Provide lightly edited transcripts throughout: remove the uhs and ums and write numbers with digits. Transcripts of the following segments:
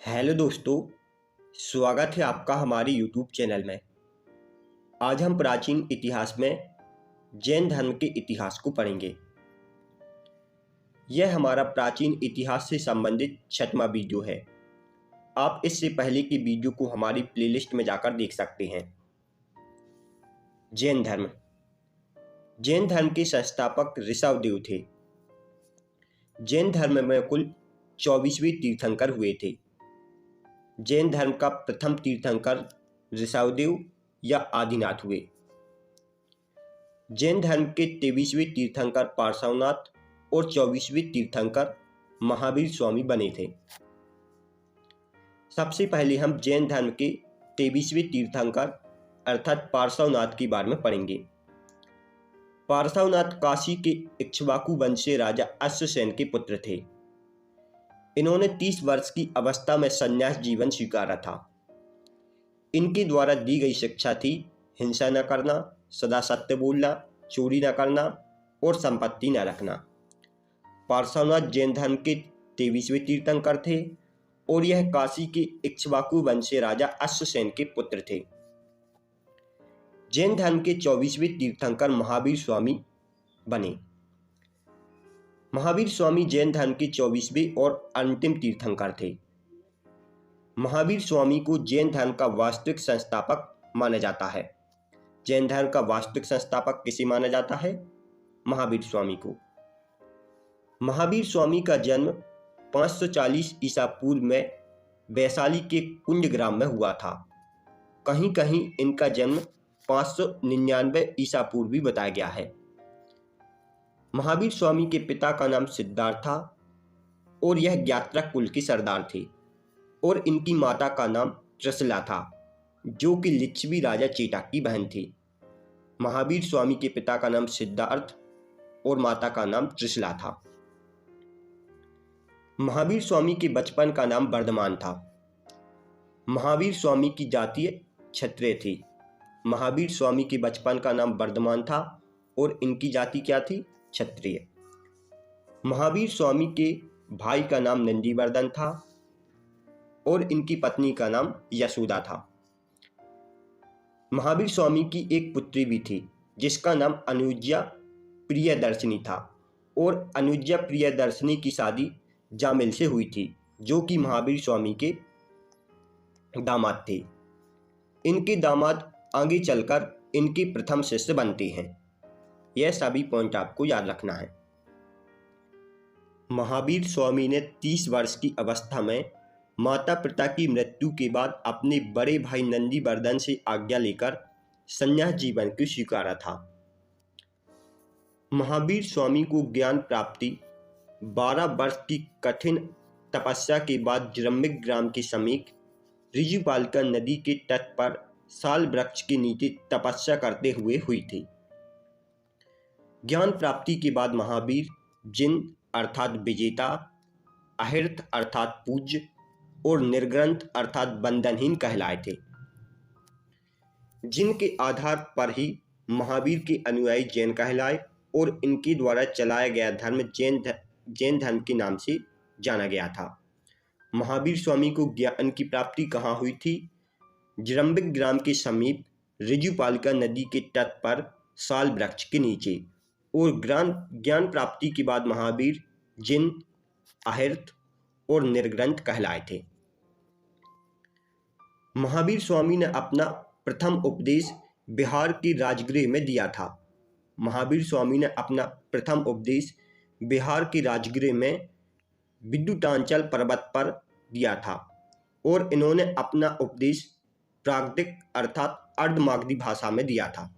Hello दोस्तों, स्वागत है आपका हमारे यूट्यूब चैनल में। आज हम प्राचीन इतिहास में जैन धर्म के इतिहास को पढ़ेंगे। यह हमारा प्राचीन इतिहास से संबंधित 6वां वीडियो है। आप इससे पहले की वीडियो को हमारी प्लेलिस्ट में जाकर देख सकते हैं। जैन धर्म। जैन धर्म के संस्थापक ऋषभदेव थे। जैन धर्म में कुल 24वें तीर्थंकर हुए थे। जैन धर्म का प्रथम तीर्थंकर ऋषभदेव या आदिनाथ हुए। जैन धर्म के 23वें तीर्थंकर पार्श्वनाथ और 24वें तीर्थंकर महावीर स्वामी बने थे। सबसे पहले हम जैन धर्म के 23वें तीर्थंकर अर्थात पार्श्वनाथ के बारे में पढ़ेंगे। पार्श्वनाथ काशी के इक्ष्वाकु वंश से राजा अश्वसेन के पुत्र थे। इन्होंने 30 वर्ष की अवस्था में संन्यास जीवन स्वीकारा था। इनके द्वारा दी गई शिक्षा थी हिंसा न करना, सदा सत्य बोलना, चोरी न करना और संपत्ति न रखना। पार्श्वनाथ जैन धर्म के 23वें तीर्थंकर थे और यह काशी के इक्ष्वाकु वंश से राजा अश्वसेन के पुत्र थे। जैन धर्म के 24वें तीर्थंकर महावीर स्वामी बने। महावीर स्वामी जैन धर्म के 24वें और अंतिम तीर्थंकर थे। महावीर स्वामी को जैन धर्म का वास्तविक संस्थापक माना जाता है। जैन धर्म का वास्तविक संस्थापक किसे माना जाता है? महावीर स्वामी को। महावीर स्वामी का जन्म 540 ईसा पूर्व में वैशाली के कुंज ग्राम में हुआ था। कहीं कहीं इनका जन्म 599 ईसा पूर्व भी बताया गया है। महावीर स्वामी के पिता का नाम सिद्धार्थ था और यह ज्ञात्रा कुल के सरदार थे और इनकी माता का नाम त्रिशला था, जो कि लिच्छवी राजा चेटक की बहन थी। महावीर स्वामी के पिता का नाम सिद्धार्थ और माता का नाम त्रिशला था। महावीर स्वामी के बचपन का नाम वर्धमान था। महावीर स्वामी की जाति क्षत्रिय थी। महावीर स्वामी के बचपन का नाम वर्धमान था और इनकी जाति क्या थी? क्षत्रिय। महावीर स्वामी के भाई का नाम नंदीवर्धन था और इनकी पत्नी का नाम यशोदा था। महावीर स्वामी की एक पुत्री भी थी जिसका नाम अनुज्या प्रियदर्शिनी था और अनुज्या प्रियदर्शिनी की शादी जामिल से हुई थी, जो कि महावीर स्वामी के दामाद थे। इनके दामाद आगे चलकर इनके प्रथम शिष्य बनते हैं। यह सभी पॉइंट आपको याद रखना है। महावीर स्वामी ने 30 वर्ष की अवस्था में माता पिता की मृत्यु के बाद अपने बड़े भाई नंदीवर्धन से आज्ञा लेकर संन्यास जीवन को स्वीकारा था। महावीर स्वामी को ज्ञान प्राप्ति 12 वर्ष की कठिन तपस्या के बाद जृंबिक ग्राम के समीप ऋजुपालिका नदी के तट पर साल वृक्ष के नीचे तपस्या करते हुए हुई थी। ज्ञान प्राप्ति के बाद महावीर जिन अर्थात विजेता, अहिर्त अर्थात पूज्य और निर्ग्रंथ अर्थात बंधनहीन कहलाए थे। जिनके आधार पर ही महावीर के अनुयायी जैन कहलाए और इनके द्वारा चलाया गया धर्म जैन धर्म के नाम से जाना गया था। महावीर स्वामी को ज्ञान की प्राप्ति कहाँ हुई थी? जृंबिक ग्राम के समीप ऋजुपालिका नदी के तट पर साल वृक्ष के नीचे। और ज्ञान प्राप्ति के बाद महावीर जिन, अहिर्त और निर्ग्रंथ कहलाए थे। महावीर स्वामी ने अपना प्रथम उपदेश बिहार के राजगृह में दिया था। महावीर स्वामी ने अपना प्रथम उपदेश बिहार के राजगृह में विद्युतांचल पर्वत पर दिया था और इन्होंने अपना उपदेश प्राकृतिक अर्थात अर्धमागधी भाषा में दिया था।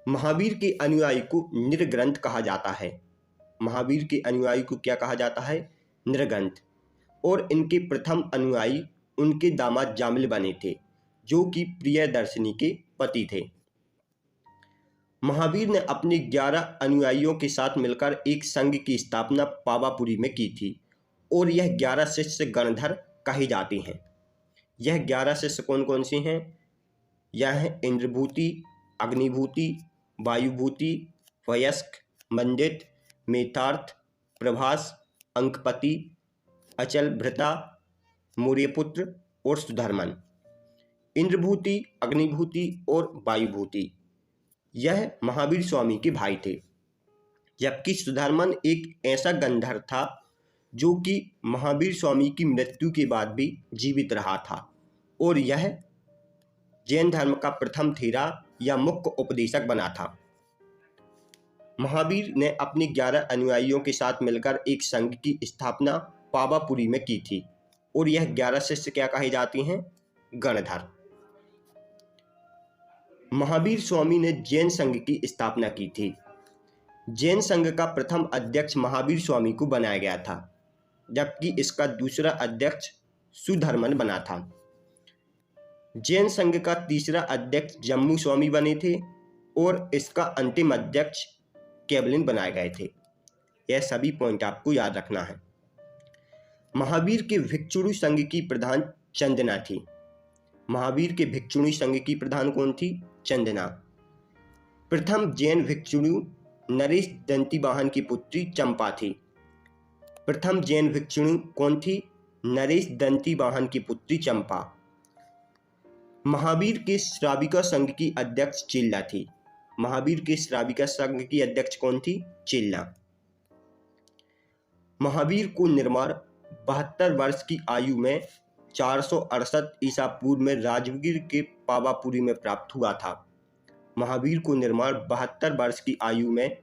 महावीर के अनुयायी को निर्ग्रंथ कहा जाता है। महावीर के अनुयायी को क्या कहा जाता है? निर्ग्रंथ। और इनके प्रथम अनुयायी उनके दामाद जामिल बने थे, जो कि प्रियदर्शिनी के पति थे। महावीर ने अपने 11 अनुयायियों के साथ मिलकर एक संघ की स्थापना पावापुरी में की थी और यह 11 शिष्य गणधर कहे जाते हैं। यह 11 शिष्य कौन कौन से हैं? यह है इंद्रभूति, अग्निभूति, वायुभूति, वयस्क, मंडित, मेथार्थ, प्रभास, अंकपति, अचल भृता, मौर्यपुत्र और सुधर्मन। इंद्रभूति, अग्निभूति और वायुभूति यह महावीर स्वामी के भाई थे, जबकि सुधर्मन एक ऐसा गंधर्व था जो कि महावीर स्वामी की मृत्यु के बाद भी जीवित रहा था और यह जैन धर्म का प्रथम थेरा या मुख्य उपदेशक बना था। महावीर ने अपने 11 अनुयायियों के साथ मिलकर एक संघ की स्थापना पावापुरी में की थी और यह 11 शिष्य क्या कहे जाते हैं? गणधर। महावीर स्वामी ने जैन संघ की स्थापना की थी। जैन संघ का प्रथम अध्यक्ष महावीर स्वामी को बनाया गया था, जबकि इसका दूसरा अध्यक्ष सुधर्मन बना था। जैन संघ का तीसरा अध्यक्ष जम्मू स्वामी बने थे और इसका अंतिम अध्यक्ष केवलिन बनाए गए थे। यह सभी पॉइंट आपको याद रखना है। महावीर के भिक्षुणी संघ की प्रधान चंदना थी। महावीर के भिक्षुणी संघ की प्रधान कौन थी? चंदना। प्रथम जैन भिक्षुणी नरेश दंतीवाहन की पुत्री चंपा थी। प्रथम जैन भिक्षुणी कौन थी? नरेश दंतीवाहन की पुत्री चंपा। महावीर के श्राविका संघ की अध्यक्ष चिल्ला थी। महावीर के श्राविका संघ की अध्यक्ष कौन थी? चिल्ला। महावीर को निर्माण 72 वर्ष की आयु में 468 ईसा पूर्व में राजगीर के पावापुरी में प्राप्त हुआ था। महावीर को निर्माण 72 वर्ष की आयु में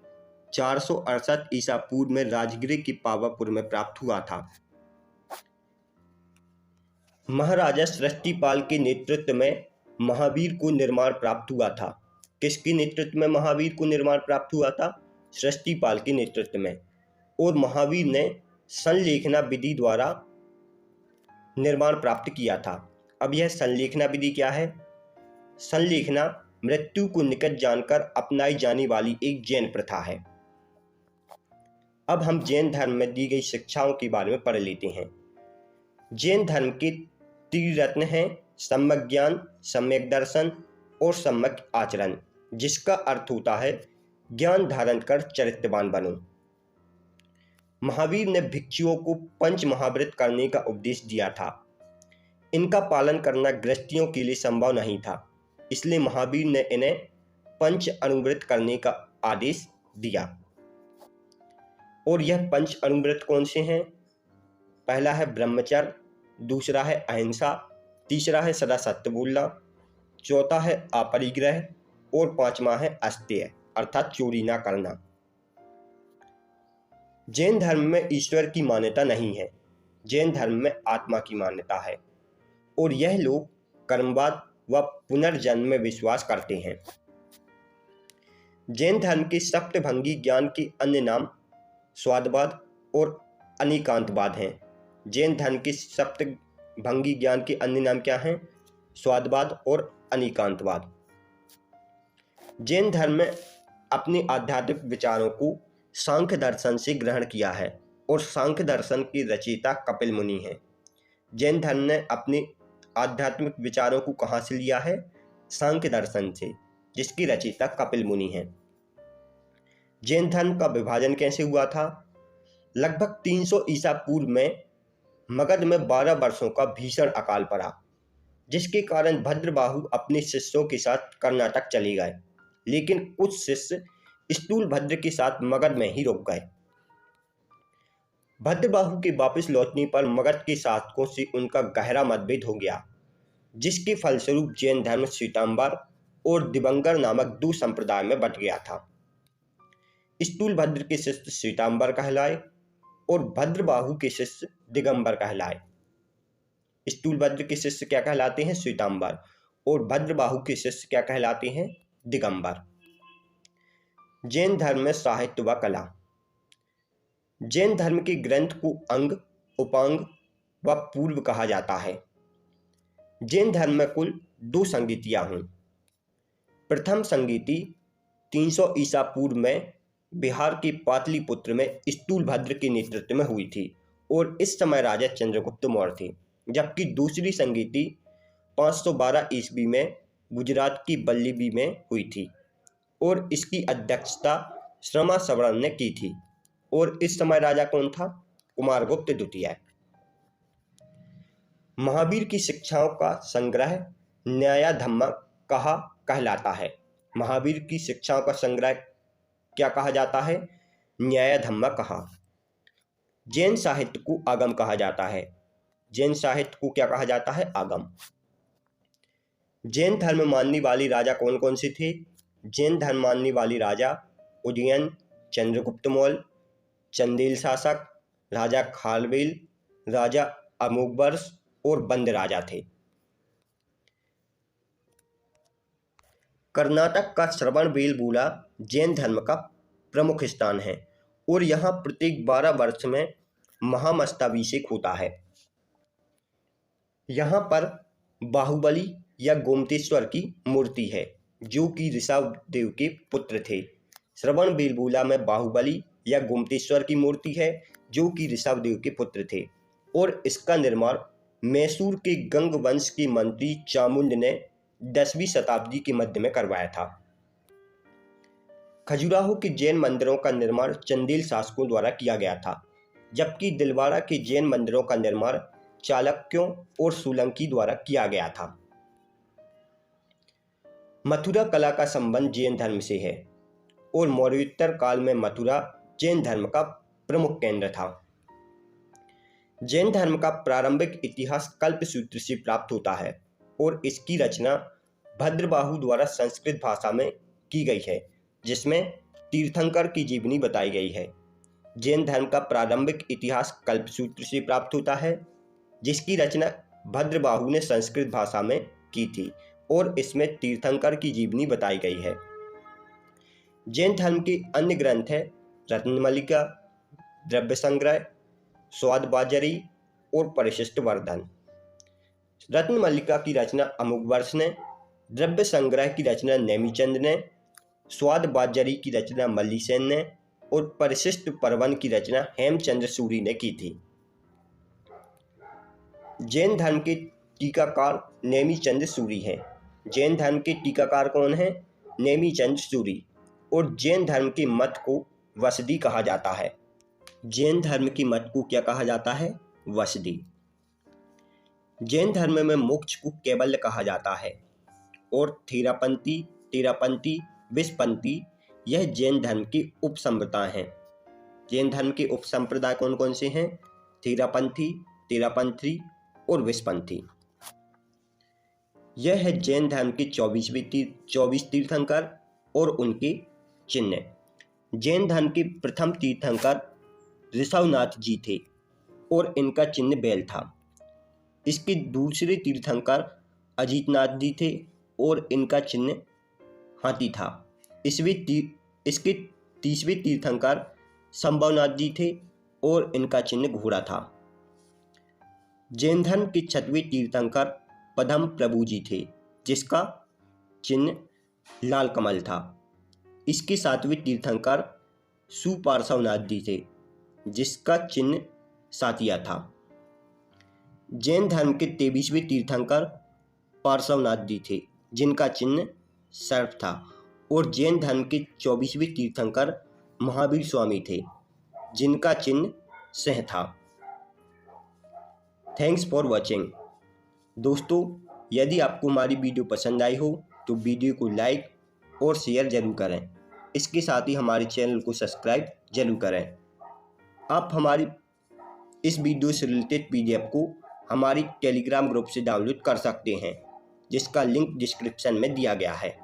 468 ईसा पूर्व में राजगीर के पावापुर में प्राप्त हुआ था। महाराजा सृष्टिपाल के नेतृत्व में महावीर को निर्माण प्राप्त हुआ था। किसके नेतृत्व में महावीर को निर्माण प्राप्त हुआ था? सृष्टिपाल के नेतृत्व में। और महावीर ने संलेखना विधि द्वारा निर्माण प्राप्त किया था। अब यह संलेखना विधि क्या है? संलेखना मृत्यु को निकट जानकर अपनाई जाने वाली एक जैन प्रथा है। अब हम जैन धर्म में दी गई शिक्षाओं के बारे में पढ़ लेते हैं। जैन धर्म के त्रिरत्न हैं सम्यक ज्ञान, सम्यक दर्शन और सम्यक आचरण, जिसका अर्थ होता है ज्ञान धारण कर चरित्रवान बनो। महावीर ने भिक्षुओं को पंच महाव्रत करने का उपदेश दिया था। इनका पालन करना गृहस्थियों के लिए संभव नहीं था, इसलिए महावीर ने इन्हें पंच अनुव्रत करने का आदेश दिया। और यह पंच अनुव्रत कौन से हैं? पहला है ब्रह्मचर्य, दूसरा है अहिंसा, तीसरा है सदा सत्य बोलना, चौथा है अपरिग्रह और पांचवा है अस्तेय अर्थात चोरी ना करना। जैन धर्म में ईश्वर की मान्यता नहीं है। जैन धर्म में आत्मा की मान्यता है और यह लोग कर्मवाद व पुनर्जन्म में विश्वास करते हैं। जैन धर्म के सप्तभंगी ज्ञान के अन्य नाम स्वादवाद और अनेकांतवाद हैं। जैन धर्म के सप्तभंगी ज्ञान के अन्य नाम क्या हैं? स्वादवाद और अनेकांतवाद। जैन धर्म में अपने आध्यात्मिक विचारों को सांख्य दर्शन से ग्रहण किया है और सांख्य दर्शन की रचयिता कपिल मुनि हैं। जैन धर्म ने अपने आध्यात्मिक विचारों को कहाँ से लिया है? सांख्य दर्शन से, जिसकी रचयिता कपिल मुनि हैं। जैन धर्म का विभाजन कैसे हुआ था? लगभग 300 ईसा पूर्व में मगध में 12 वर्षों का भीषण अकाल पड़ा, जिसके कारण भद्रबाहु अपने शिष्यों के साथ कर्नाटक चले गए, लेकिन कुछ शिष्य स्थूलभद्र के साथ मगध में ही रुक गए। भद्रबाहु के वापस लौटने पर मगध के शासकों से उनका गहरा मतभेद हो गया, जिसके फलस्वरूप जैन धर्म श्वेतांबर और दिगंबर नामक 2 संप्रदाय में बंट गया था। स्थूलभद्र के शिष्य श्वेतांबर कहलाए और भद्रबाहु के शिष्य दिगंबर कहलाए। स्थूलभद्र के शिष्य क्या कहलाते हैं? श्वेतांबर। और भद्रबाहु के शिष्य क्या कहलाते हैं? दिगंबर। जैन धर्म में साहित्य व कला। जैन धर्म के ग्रंथ को अंग, उपांग व पूर्व कहा जाता है। जैन धर्म में कुल 2 संगीतियां हुई। प्रथम संगीति 300 ईसा पूर्व में बिहार के पाटलिपुत्र में स्थूलभद्र के नेतृत्व में हुई थी और इस समय राजा चंद्रगुप्त मौर्य थे, जबकि दूसरी संगीति 512 ईस्वी में गुजरात की बल्लभी में हुई थी और इसकी अध्यक्षता श्रमा सवर्ण ने की थी और इस समय राजा कौन था? कुमारगुप्त द्वितीय। महावीर की शिक्षाओं का संग्रह न्यायधम्म कहलाता है। महावीर की शिक्षाओं का संग्रह क्या कहा जाता है? न्यायधम्म कहा। जैन साहित्य को आगम कहा जाता है। जैन साहित्य को क्या कहा जाता है? आगम। जैन धर्म मानने वाले राजा कौन कौन से थे? जैन धर्म मानने वाले राजा उदयन, चंद्रगुप्त मौर्य, चंदेल शासक, राजा खारवेल, राजा अमोघवर्ष और बंद राजा थे। कर्नाटक का श्रवणबेलगोला जैन धर्म का प्रमुख स्थान है और यहाँ प्रत्येक 12 वर्ष में महामस्ताभिषेक होता है। यहाँ पर बाहुबली या गोमतेश्वर की मूर्ति है जो कि ऋषभदेव के पुत्र थे। श्रवणबेलगोला में बाहुबली या गोमतेश्वर की मूर्ति है जो कि ऋषभदेव के पुत्र थे और इसका निर्माण मैसूर के गंग वंश के मंत्री चामुंड ने 10वीं शताब्दी के मध्य में करवाया था। खजुराहो के जैन मंदिरों का निर्माण चंदेल शासकों द्वारा किया गया था, जबकि दिलवाड़ा के जैन मंदिरों का निर्माण चालुक्यों और सोलंकी द्वारा किया गया था। मथुरा कला का संबंध जैन धर्म से है और मौर्योत्तर काल में मथुरा जैन धर्म का प्रमुख केंद्र था। जैन धर्म का प्रारंभिक इतिहास कल्पसूत्र से प्राप्त होता है और इसकी रचना भद्रबाहु द्वारा संस्कृत भाषा में की गई है, जिसमें तीर्थंकर की जीवनी बताई गई है। जैन धर्म का प्रारंभिक इतिहास कल्पसूत्र से प्राप्त होता है, जिसकी रचना भद्रबाहु ने संस्कृत भाषा में की थी और इसमें तीर्थंकर की जीवनी बताई गई है। जैन धर्म के अन्य ग्रंथ हैं रत्नमालिका, द्रव्य संग्रह, स्वादबाजरी और परिशिष्ट वर्धन। रत्नमालिका की रचना अमोघवर्ष ने, द्रव्य संग्रह की रचना नेमिचंद ने, स्वादबाजरी की रचना मल्लीसेन ने और परिशिष्ट पर्वन की रचना हेमचंद्र सूरी ने की थी। जैन धर्म के टीकाकार नेमिचंद सूरी हैं। जैन धर्म के टीकाकार कौन हैं? नेमिचंद सूरी। और जैन धर्म के मत को वसदी कहा जाता है। जैन धर्म की मत को क्या कहा जाता है? वसदी। जैन धर्म में मोक्ष को कैवल्य कहा जाता है और तेरापंथी, विषपंथी यह जैन धर्म की उपसंप्रदाय हैं। जैन धर्म के उपसंप्रदाय कौन कौन से हैं? तेरापंथी और विषपंथी। यह है जैन धर्म के 24 तीर्थंकर और उनके चिन्ह। जैन धर्म के प्रथम तीर्थंकर ऋषभनाथ जी थे और इनका चिन्ह बैल था। इसके दूसरे तीर्थंकर अजीतनाथ जी थे और इनका चिन्ह हाथी था। इसके तीसरे तीर्थंकर संभवनाथ जी थे और इनका चिन्ह घोड़ा था। जैन धर्म के 6वें तीर्थंकर पद्म प्रभु जी थे, जिसका चिन्ह लाल कमल था। इसके 7वें तीर्थंकर सुपार्श्वनाथ जी थे, जिसका चिन्ह सातिया था। जैन धर्म के 23वें तीर्थंकर पार्श्वनाथ जी थे, जिनका चिन्ह सर्प था। और जैन धर्म के 24वें तीर्थंकर महावीर स्वामी थे, जिनका चिन्ह सिंह था। Thanks for watching. दोस्तों, यदि आपको हमारी वीडियो पसंद आई हो तो वीडियो को लाइक और शेयर जरूर करें। इसके साथ ही हमारे चैनल को सब्सक्राइब जरूर करें। आप हमारी इस वीडियो से रिलेटेड PDF को हमारी टेलीग्राम ग्रुप से डाउनलोड कर सकते हैं, जिसका लिंक डिस्क्रिप्शन में दिया गया है।